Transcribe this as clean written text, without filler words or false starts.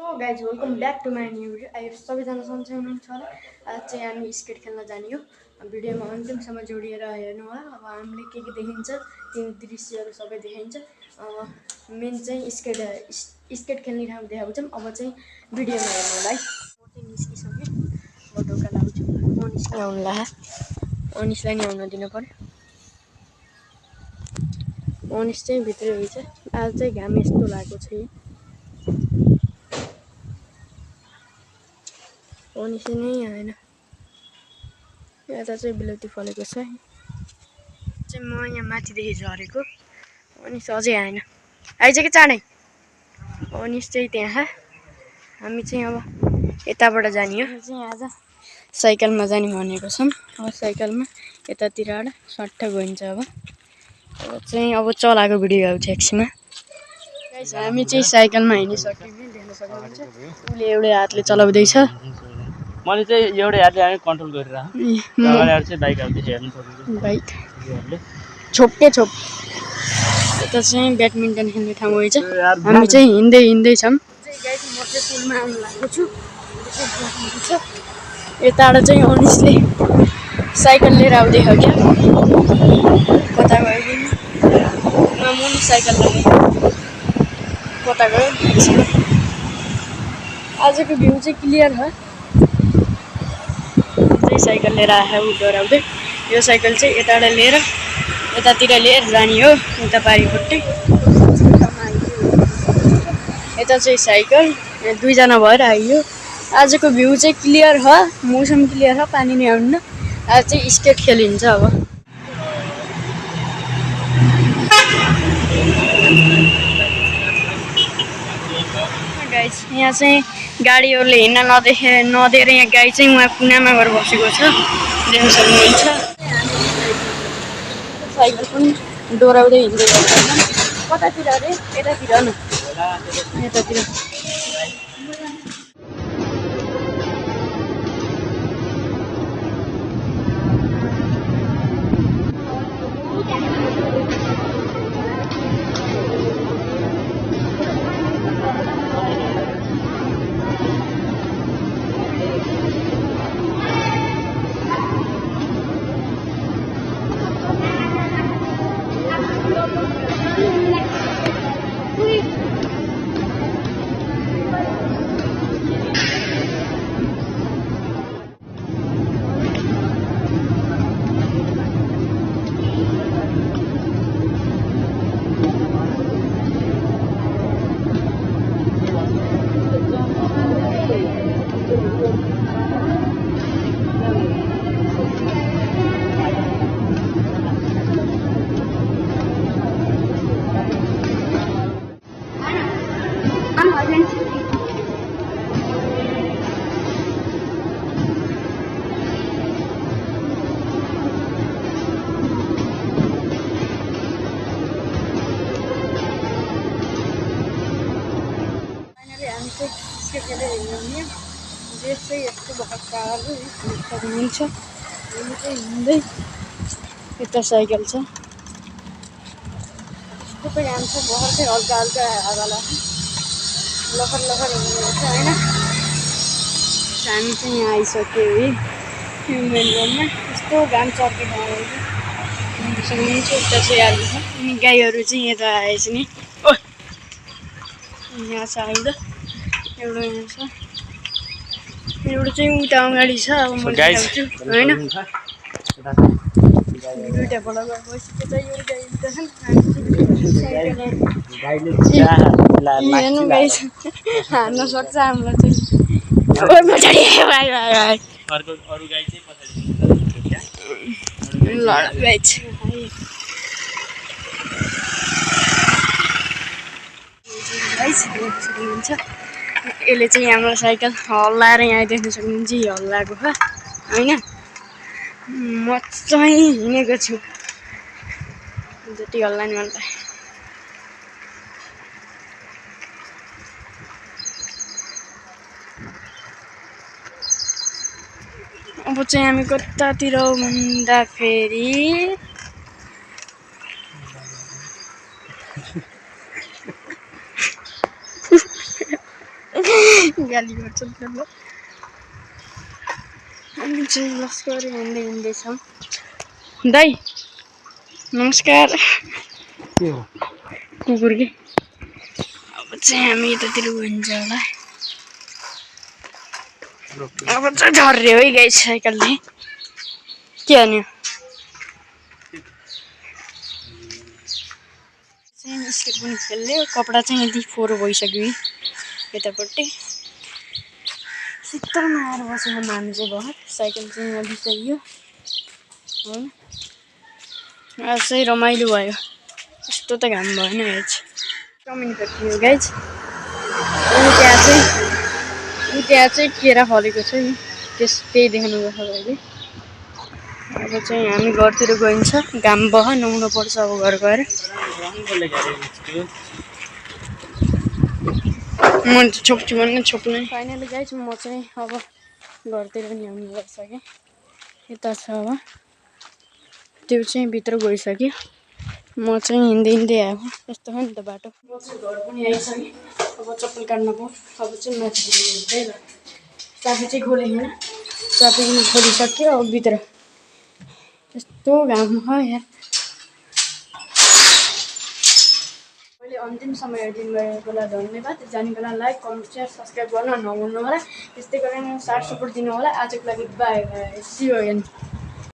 So guys welcome back to my new video. आई सबैजना सन्चै हुनुहुन्छ होला। आज चाहिँ हामी स्केट खेल्न जाने हो। भिडियोमा अन्तिमसम्म जोडिएर हेर्नु होला। अब हामीले के देखिन्छ ती दृश्यहरू सबै देखाइन्छ। मेन चाहिँ स्केट खेल्ने ठाउँ देखाएको छौँ। अब चाहिँ भिडियोमा हेर्नु होला है। म चाहिँ निस्किसकेँ, म ढोका लाउँछु। म निस्किन आउनुला अनिसलाई नि आउन दिनु पर्यो। अनिस चाहिँ भित्रै रहेछ। आज चाहिँ घाम यस्तो लागेको छ। अनिस नै आएन। यता चाहिँ बेलुती फलेको छ। चाहिँ म यहाँ माथिदेखि झरेको। अनिस अझै आएन। आइज कि चाँडै। अनिस चाहिँ त्यहाँ। हामी चाहिँ अब यताबाट जाने हो। चाहिँ आज साइकलमा जाने भनेको छौँ। अब साइकलमा यतातिरबाट सट्ट गइन्छ। अब चलाएको भिडियो आउँछ एकछिनमा। हामी चाहिँ साइकलमा हिँडिसक्यौँ देख्न सक्नुहुन्छ। उसले एउटै हातले चलाउँदैछ। मैले चाहिँ एउटै हातले हामी कन्ट्रोल गरिरहेको अगाडिबाट चाहिँ बाइक आउँदैछ हेर्नु सक्नुहुन्छ। बाइक छोपके छोप। यता चाहिँ ब्याडमिन्टन खेल्ने ठाउँ रहेछ। हामी चाहिँ हिँड्दैछौँ। म चाहिँ पुलमा आउनु लागेको छु। यताबाट चाहिँ अनिसले साइकल लिएर आउँदैछ क्या। कता गयो कि मुनि साइकल लगायो। कता गयो। आजको भ्यू चाहिँ क्लियर छ। साइकल लिएर आयो ऊ डराउँदै। यो साइकल चाहिँ यताबाट लिएर यतातिर लिएर जाने हो। उता पारिपट्टि यता चाहिँ साइकल दुईजना भएर आइयो। आजको भ्यू चाहिँ क्लियर छ। मौसम क्लियर छ। पानी नै आउन्न। आज चाहिँ स्केट खेलिन्छ। अब गाइस यहाँ चाहिँ गाडीहरूले हिँड्न नदिएर यहाँ गाई चाहिँ उहाँ कुनामा गएर बसेको छ। देख्न सक्नुहुन्छ। साइकल पनि डोराउँदै हिँड्दै गर्छ। कतातिर अरे यतातिर न यतातिर। हिँड्दै यता साइकल छ। यस्तो त घाम छ। भर चाहिँ हल्का हल्का हावा लाग्छ। लखर लखर हिँड्नुहुन्छ होइन। हामी चाहिँ यहाँ आइसक्यो है मेन रोडमा। यस्तो घाम चर्केको आउँछ। उता चाहिँ आएको छ। अनि गाईहरू चाहिँ यता आएछ नि। यहाँ छ आउँदा एउटा यहाँ छ। एउटा चाहिँ उता अगाडि छ। अब म देखाउँछु होइन। दुईवटा बल गएपछि चाहिँ यो हेर्नु गाई हार्न सक्छ हामीलाई चाहिँ। हुन्छ। यसले चाहिँ हाम्रो साइकल हल्लाएर यहाँ देख्न सक्नुहुन्छ। हल्लाएको छ होइन। म चाहिँ हिँडेको छु जति हल्ला नि भन्दा। अब चाहिँ हामी कतातिर भन्दाखेरि गाली गर्छ ल हामी चाहिँ लस्कर हिँड्दैछौँ दाइ नमस्कार के हो कुकुर कि अब चाहिँ हामी यतातिर गइन्छ होला अब चाहिँ झर्रे हो गाइस साइकलले के हान्यो चाहिँ स्केट पनि खेल्यो कपडा चाहिँ यति फोहोर भइसक्यो यतापट्टि शीतलमा आएर बसेको हामी चाहिँ भयो साइकल चाहिँ यहाँ बिसाइयो हो आज चाहिँ रमाइलो भयो यस्तो त घाम भएन आज चाउमिन थियो गाइज त्यहाँ चाहिँ केरा फलेको छ नि त्यही देखाउनुपर्छ अहिले अब चाहिँ हामी घरतिर गइन्छ घाम बह नुहाउनु पर्छ अब घर गएर म छोप्छु भन्ने छोप्नु फाइनली गाइज म चाहिँ अब घरतिर नि आउनु गइसकेँ यता छ अब त्यो चाहिँ भित्र गइसक्यो म चाहिँ हिँड्दै आएको यस्तो हो नि त बाटो म चाहिँ घर पनि आइसकेँ अब चप्पल काट्न पो अब चाहिँ माथि हिँड्दै ल चाबी चाहिँ खोलेको छैन चाबी पनि खोलिसक्यो अब भित्र यस्तो घाम हो यार मैले अन्तिम समय हेरिदिनु भएकोलाई धन्यवाद जाने बेला लाइक कमेन्ट सेयर सब्सक्राइब गर्न नभुल्नु होला त्यस्तै गरेर साथ सपोर्ट दिनु होला आजको लागि bye bye see you again